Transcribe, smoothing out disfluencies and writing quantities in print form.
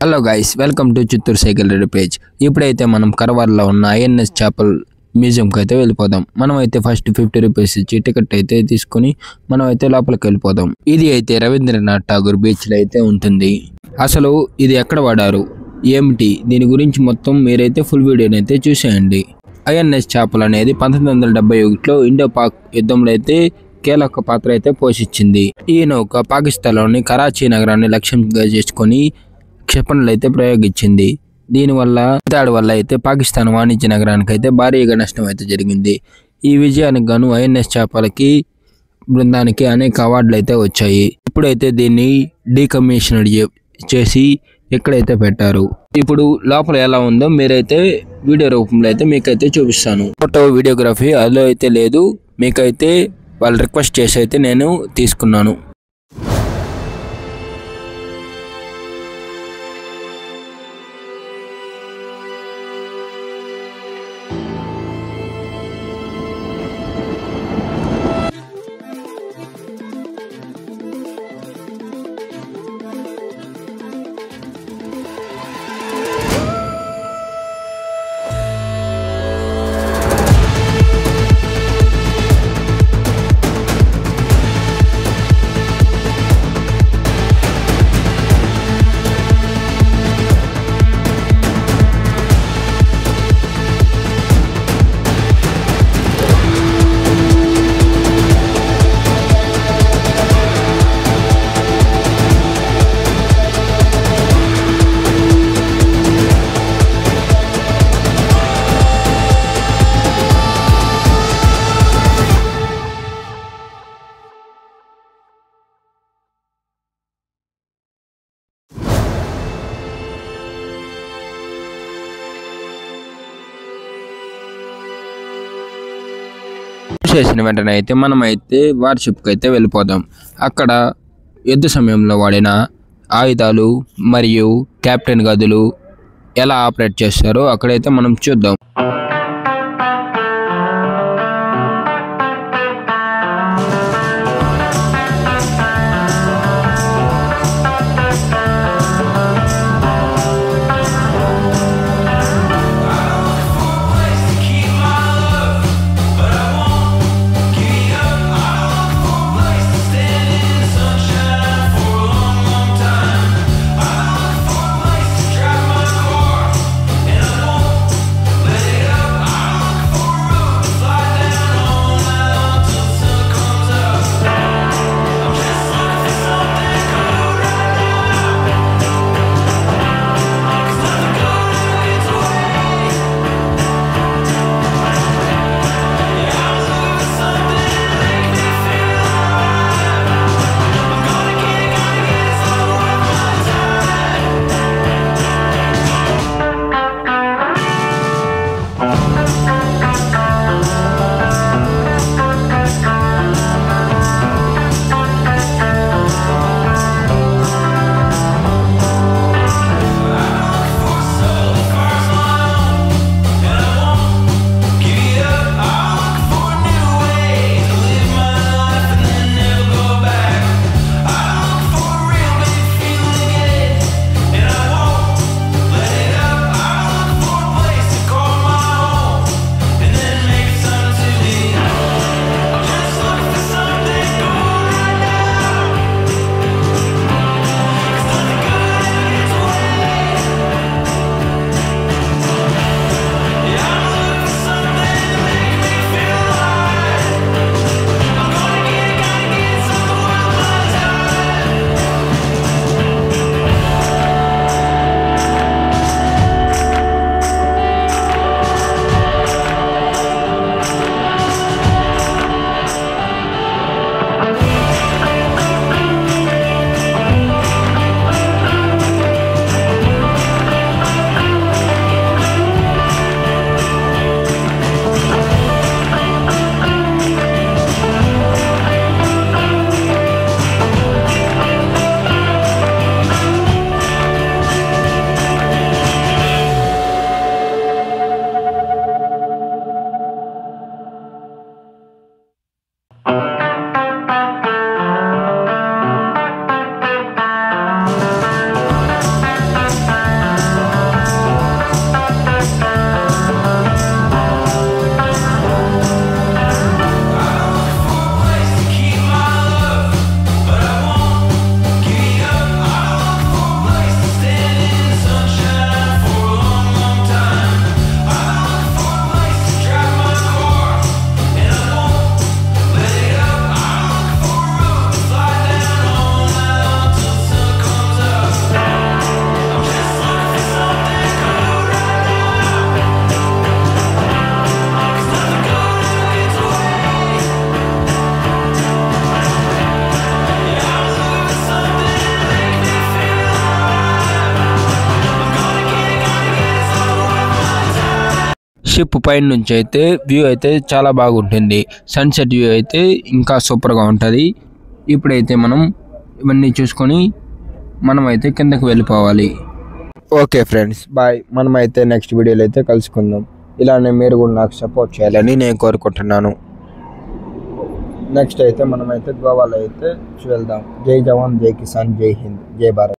Hello guys, welcome to Chittoor cycle ready page. ఇప్పుడైతే మనం కరవార్లో ఉన్న ఐఎన్ఎస్ చేపల్ మ్యూజియంకి అయితే వెళ్ళిపోదాం. మనం అయితే ఫస్ట్ 50 రూపీస్ ఇచ్చి టికెట్ అయితే తీసుకుని మనం అయితే లోపలికి వెళ్ళిపోదాం. ఇది అయితే రవీంద్రనాథ్ ఠాగూర్ బీచ్లో అయితే ఉంటుంది. అసలు ఇది ఎక్కడ వాడారు, ఏమిటి, దీని గురించి మొత్తం మీరైతే ఫుల్ వీడియోని అయితే చూసేయండి. ఐఎన్ఎస్ చేపల్ అనేది 1971లో ఇండో పాక్ యుద్ధంలో అయితే కీలక పాత్ర అయితే పోషించింది. ఈ నౌక పాకిస్తాన్లోని కరాచీ నగరాన్ని లక్ష్యంగా చేసుకొని క్షిపణులు అయితే ప్రయోగించింది. దీనివల్ల దాడి వల్ల అయితే పాకిస్తాన్ వాణిజ్య నగరానికి అయితే భారీగా నష్టం అయితే జరిగింది. ఈ విజయానికి గాను ఐఎన్ఎస్ చేపలకి బృందానికి అనేక అవార్డులు అయితే వచ్చాయి. ఇప్పుడైతే దీన్ని డీకమిషనడ్ చేసి ఎక్కడైతే పెట్టారు. ఇప్పుడు లోపల ఎలా ఉందో మీరైతే వీడియో రూపంలో అయితే మీకైతే చూపిస్తాను. ఫోటో వీడియోగ్రఫీ అలో అయితే లేదు, మీకైతే వాళ్ళు రిక్వెస్ట్ చేసి అయితే నేను తీసుకున్నాను. చేసిన వెంటనే అయితే మనం అయితే వార్షిప్కి అయితే వెళ్ళిపోదాం. అక్కడ యుద్ధ సమయంలో వాడిన ఆయుధాలు మరియు కెప్టెన్ గదులు ఎలా ఆపరేట్ చేస్తారో అక్కడైతే మనం చూద్దాం. షిప్ పైన నుంచి అయితే వ్యూ అయితే చాలా బాగుంటుంది. సన్సెట్ వ్యూ అయితే ఇంకా సూపర్గా ఉంటుంది. ఇప్పుడైతే మనం ఇవన్నీ చూసుకొని మనమైతే కిందకి వెళ్ళిపోవాలి. Okay friends, bye. మనమైతే నెక్స్ట్ వీడియోలో అయితే కలుసుకుందాం. ఇలానే మీరు కూడా నాకు సపోర్ట్ చేయాలని నేను కోరుకుంటున్నాను. నెక్స్ట్ అయితే మనమైతే గోవాలో అయితే వెళ్దాం. జై జవాన్, జై కిసాన్, జై హింద్, జై భారత్.